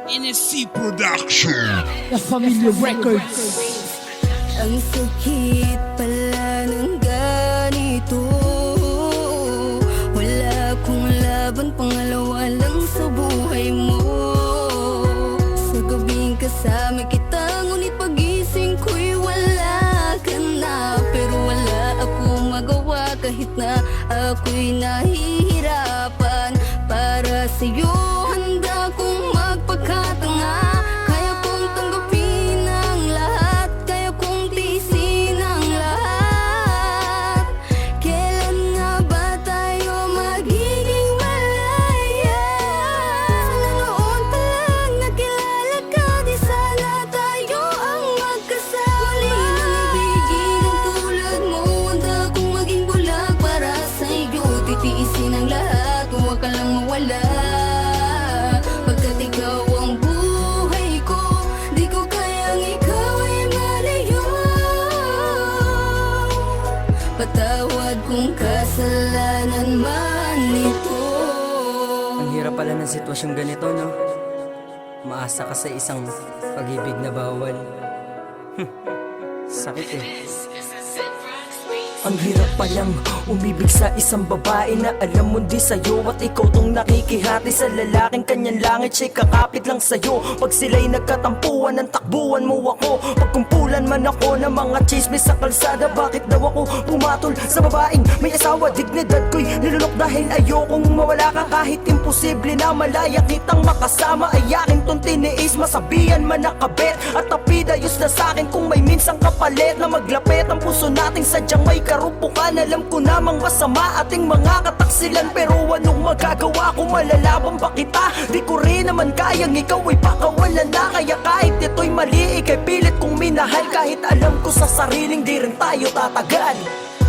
NSC Production, The Familia Records. Ang sakit pala ng ganito. Wala akong laban, pangalawa lang sa buhay mo. Sa gabing kasama kita, ngunit pagising ko'y wala ka na. Pero wala akong magawa kahit na ako'y nahihirapan. Para sa'yo handa kong magpagkatanga. Kaya kong tanggapin ang lahat, kaya kong tiisin ang lahat. Kailan nga ba tayo magiging malaya? Sana noon pa lang nakilala ka, di sana tayo ang magkasama. Muli nang ibigin ang tulad mo, handa kong maging bulag para sa'yo. Titiisin ang lahat, huwag ka lang mawala. Pagkat ikaw ang buhay ko, di ko kayang ikaw ay malayo. Patawad kung kasalanan man ito. Ang hirap pala ng sitwasyong ganito, no? Maasa ka sa isang pag-ibig na bawal. Sakit eh. Ang hirap palang umibig sa isang babae na alam mo di sa'yo. At ikaw tong nakikihati sa lalaking kanyang langit, siya'y kakapit lang sa'yo. Pag sila'y nagkatampuan, ng takbuhan mo ako. Pagkumpulan man ako ng mga chismis sa kalsada, bakit daw ako pumatol sa babaeng may asawa? Dignidad ko'y nilunok dahil ayokong mawala ka. Kahit imposible na malaya kitang makasama, ay aking tong tiniis. Masabihan man nakabet at tapidayos na sa'kin kung may minsang kapalit na maglapit ang puso nating sadyang may karupukan. Alam ko namang masama ating mga kataksilan, pero anong magagawa kung malalaban pa kita? Di ko rin naman kayang ikaw ay pakawalan na. Kaya kahit ito'y mali, ika'y pilit kong minahal. Kahit alam ko sa sariling di rin tayo tatagal.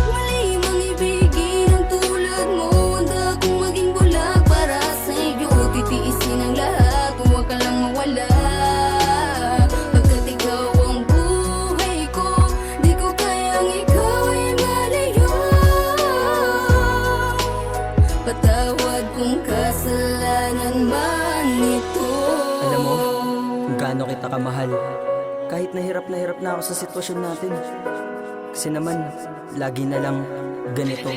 Mali mang ibigin ang tulad mo, handa kong maging bulag para sa'yo. Titiisin ang lahat, huwag ka lang mawala. Pagkat ikaw ang buhay ko, di ko kayang ikaw ay malayo. Patawad kung kasalanan man ito. Alam mo kung gaano kita kamahal. Kahit na hirap na ako sa sitwasyon natin. Kasi naman, lagi na lang ganito.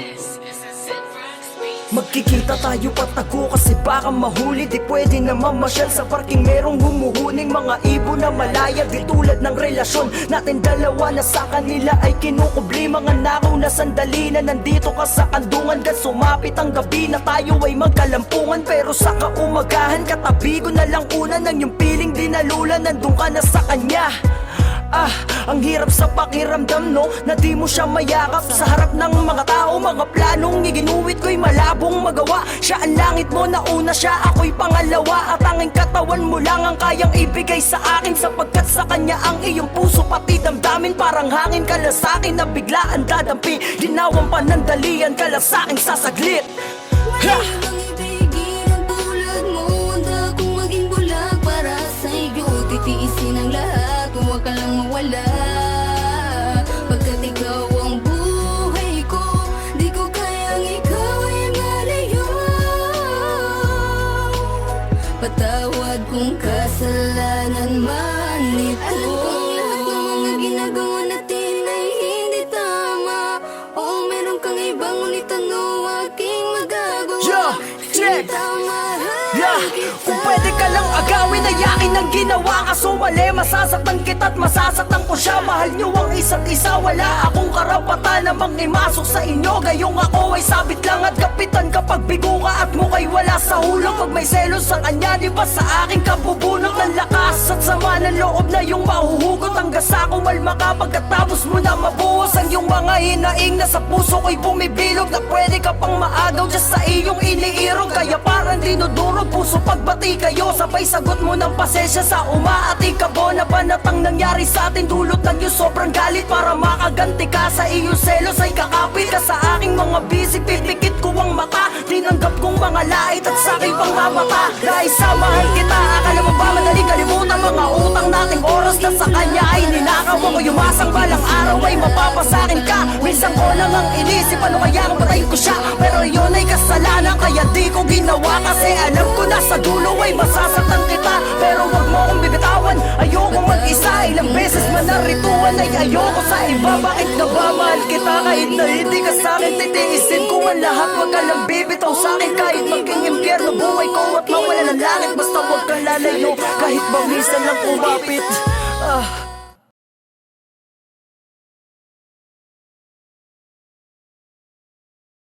Magkikita tayo patago kasi baka mahuli. Di pwede na mamasyal sa parking merong humuhuning mga ibon na malaya. Di tulad ng relasyon natin dalawa na sa kanila ay kinukubli. Mga nakaw na sandali na nandito ka sa kandungan. Gan sumapit ang gabi na tayo ay magkalampungan. Pero sa kaumagahan katabi ko na lang una ng yung piling dinalulan. Nandun ka na sa kanya. Ang hirap sa pakiramdam, no? Na di mo siya mayakap sa harap ng mga tao. Mga planong iginuwit ko'y malabong magawa. Siya ang langit mo, nauna siya, ako'y pangalawa. At tanging katawan mo lang ang kayang ibigay sa akin, sapagkat sa kanya ang iyong puso pati damdamin. Parang hangin ka lang sa'kin na biglaan dadampi. Ginawang panandalian ka lang sa'king sasaglit. Mali bang ibigin ang tulad mo, handa kong maging bulag para sa'yo. Titiisin ang lahat, huwag ka lang mawala. Pagkat ikaw ang buhay ko, di ko kayang ikaw ay malayo. Patawad kung kasalanan man ito. Alam kong lahat ng mga ginagawa natin ay hindi tama. Oo, meron kang ibang ngunit ano aking magagawa? Yo, check! Hindi tama, Kung pwede ka lang agawin ay akin ang ginawa. Kaso mali, masasaktan kita't masasaktan ko siya. Mahal niyo ang isa't isa, wala akong karapatan na mangimasok sa inyo. Gayong ako ay sabit lang at kapitan kapag bigo ka at mukha'y wala sa hulog. Pag may selos sa kanya, di ba sa aking kabubunot ng lakas at sama ng loob na yung mahuhugot. Hanggang sa kumalma ka pagkatapos mo na mabuhos ang iyong mga hinaing na sa puso ko'y bumibilog. Na pwede ka pang maagaw dyan sa iyong iniirog. Kaya parang dinudurog puso pagbati kayo. Sabay sagot mo ng pasensya sa umaati ka bo. Na banatang nangyari sa atin dulot ng iyong sobrang galit. Para makaganti ka sa iyong selos ay kakapit ka sa aking mga bisig. Pipikit ko ang mata, tinanggap kong mga lait at sa aking pangmamata. Dahil sa mahal kita, akala mo ba madaling kalimutan mga utang nating oras na sa kanya ay ninakaw ako. Yumasang balang araw ay mapapasakin ka. Minsan ko lang ang inisip, ano kaya kung patayin ko siya? Pero yun ay kasalanan, kaya di ko ginawa. Kasi alam ko na sa dulo ay masasaktan kita. Pero wag mo akong bibitawan, ayoko mag-isa. Ilang beses man narituan ay ayoko sa iba. Bakit na ba mahal kita kahit na hindi ka sa'kin? Titiisin ko ang lahat, wag ka lang bibitaw sa'kin. Kahit maging impyerno buhay ko at mawala ng langit, basta wag ka lalayo. Kahit ba minsan lang kumapit